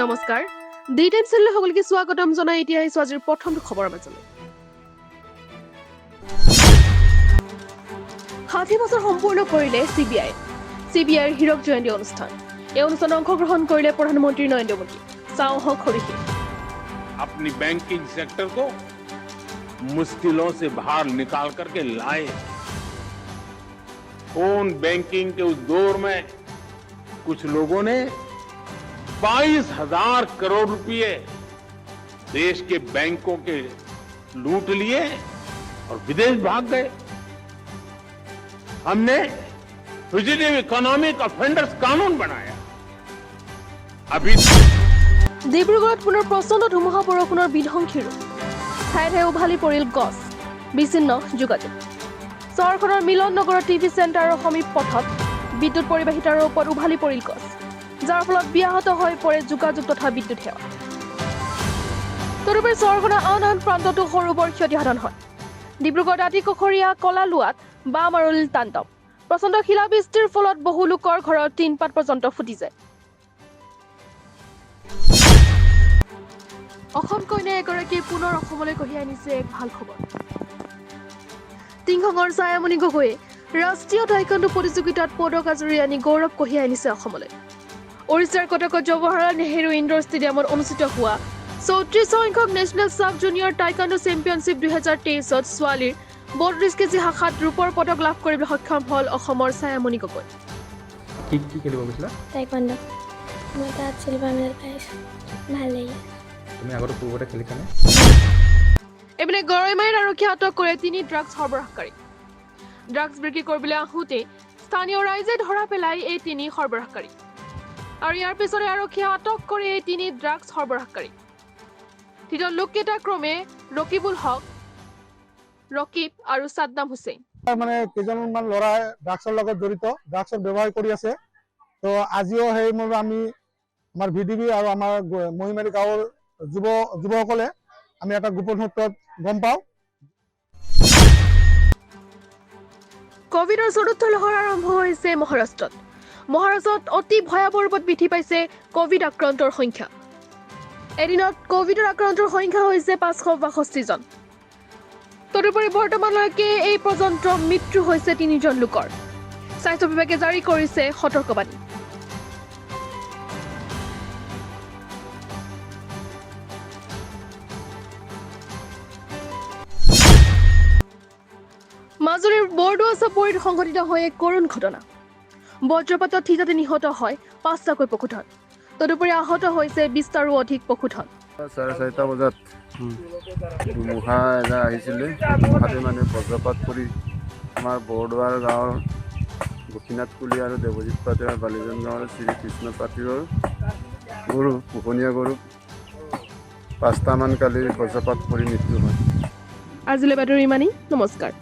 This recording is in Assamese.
নমস্কাৰ ডি টাইম চেনেল সকলকে স্বাগতম জনাই এতিয়া আহিছো আজিৰ প্ৰথম খবৰ মাজলৈ 60 বছৰ সম্পূৰ্ণ কৰিলে CBIৰ হীৰক জয়ন্তী অনুষ্ঠান এই অনুষ্ঠানত অংশগ্ৰহণ কৰিলে প্ৰধানমন্ত্ৰী নৰেন্দ্ৰ মোদী চাও হক খৰিখি अपनी बैंकिंग सेक्टर को मुश्किलों से बाहर निकाल करके लाए फोन बैंकिंग के उस दौर में कुछ लोगों ने 22,000 करोड़ रुपए देश के बैंकों के लूट लिए और विदेश भाग गए हमने फ्यूजिटिव इकोनॉमिक ऑफेंडर्स कानून बनाया अभी ডিব্ৰুগড়ত পুনৰ প্ৰচণ্ড ধুমুহা বৰষুণৰ বিধ্বংসী ৰূপ ঠায়ে ঠায়ে উভালি পৰিল গছ বিচ্ছিন্ন যোগাযোগ চহৰখনৰ মিলন নগৰৰ টিভি চেণ্টাৰৰ সমীপ পথত বিদ্যুৎ পৰিবাহিতাৰ ওপৰত উভালি পৰিল গছ যাৰ ফলত ব্যাহত হৈ পৰে যোগাযোগ তথা বিদ্যুৎ সেৱা তদুপৰি চহৰখনৰ আন আন প্ৰান্ততো সৰু বৰ ক্ষতিসাধন হয় ডিব্ৰুগড় দাঁতিকাষৰীয়া কলালুৱাত বাম আৰু তাণ্ডৱ প্ৰচণ্ড শিলাবৃষ্টিৰ ফলত বহু লোকৰ ঘৰৰ টিনপাত পৰ্যন্ত ফুটি যায় অসম কন্যা এগৰাকী পুনৰ অসমলৈ কঢ়িয়াই আনিছে এক ভাল খবৰ টিংখঙৰ ছায়ামণি গগৈয়ে ৰাষ্ট্ৰীয় টাইকোৱাণ্ডো প্ৰতিযোগিতাত পদক আজুৰি আনি গৌৰৱ কঢ়িয়াই আনিছে অসমলৈ ওড়িশাৰ কটকত জৱাহৰলাল নেহৰু ইনডোৰ ষ্টেডিয়ামত অনুষ্ঠিত হোৱা 34 সংখ্যক national sub junior taekwondo championship 2023ত ছোৱালীৰ 32 কেজি শাখাত ৰূপৰ পদক লাভ কৰিবলৈ সক্ষম হ'ল অসমৰ ছায়ামণি গগৈ কি খেলিব গৈছিলা টাইকোৱাণ্ডো মই তাত চিলভাৰ মেডেল পাইছোঁ ভাল লাগিলে তুমি আগতে পূৰ্বতে খেলিছানে এপিনে গৰৈমাৰীৰ আৰক্ষী আটক কৰে 3 ড্ৰাগছ সৰবৰাহকাৰী ড্ৰাগছ বিক্ৰী কৰিবলৈ আহোঁতে স্থানীয় ৰাইজে ধৰা পেলাই এই 3 সৰবৰাহকাৰী আৰু ইয়াৰ পিছতে আৰক্ষীয়ে আটক কৰে এই 3 ড্ৰাগছ সৰবৰাহকাৰী ধৃত লোককেইটা ক্ৰমে ৰকিবুল হক ৰকিব আৰু সাদ্দাম হুছেইন মানে কেইজনমান ল'ৰাই ড্ৰাগছৰ লগত জড়িত ড্ৰাগছৰ ব্যৱহাৰ কৰি আছে তো আজিও সেইমতে আমি আমাৰ ভিডিবি আৰু আমাৰ মহিমাৰী গাঁৱৰ যুৱসকলে আমি এটা গোপন সূত্ৰত গম পাওঁ কোভিডৰ চতুৰ্থ লহৰ আৰম্ভ হৈছে মহাৰাষ্ট্ৰত অতি ভয়াৱহ ৰূপত বৃদ্ধি পাইছে কোভিড আক্ৰান্তৰ সংখ্যা এদিনত কোভিডৰ আক্ৰান্তৰ সংখ্যা হৈছে 562 জন তদুপৰি বৰ্তমানলৈকে এই পৰ্যন্ত মৃত্যু হৈছে 3 জন লোকৰ স্বাস্থ্য বিভাগে জাৰি কৰিছে সতৰ্কবাণী মাজুলীৰ বৰদোৱা চাপৰিত সংঘটিত হয় এক কৰুণ ঘটনা বজ্ৰপাতত থিতাতে নিহত হয় 5টাকৈ পশুধন তদুপৰি আহত হৈছে 20টাৰো অধিক পশুধন 4:30 বজাত ধুমুহা এজা আহিছিলে ধুমুহাতে মানে বজ্ৰপাত পৰি আমাৰ বৰদোৱাৰ গাঁৱৰ গোপীনাথ কুলি আৰু দেৱজিৎ পাতিৰ বালিজন গাঁৱৰ শ্ৰীকৃষ্ণ পাতিৰৰ গৰু পোহনীয়া গৰু 5টামান কালি বজ্ৰপাত পৰি মৃত্যু হয় আজিলৈ বাতৰি ইমানেই নমস্কাৰ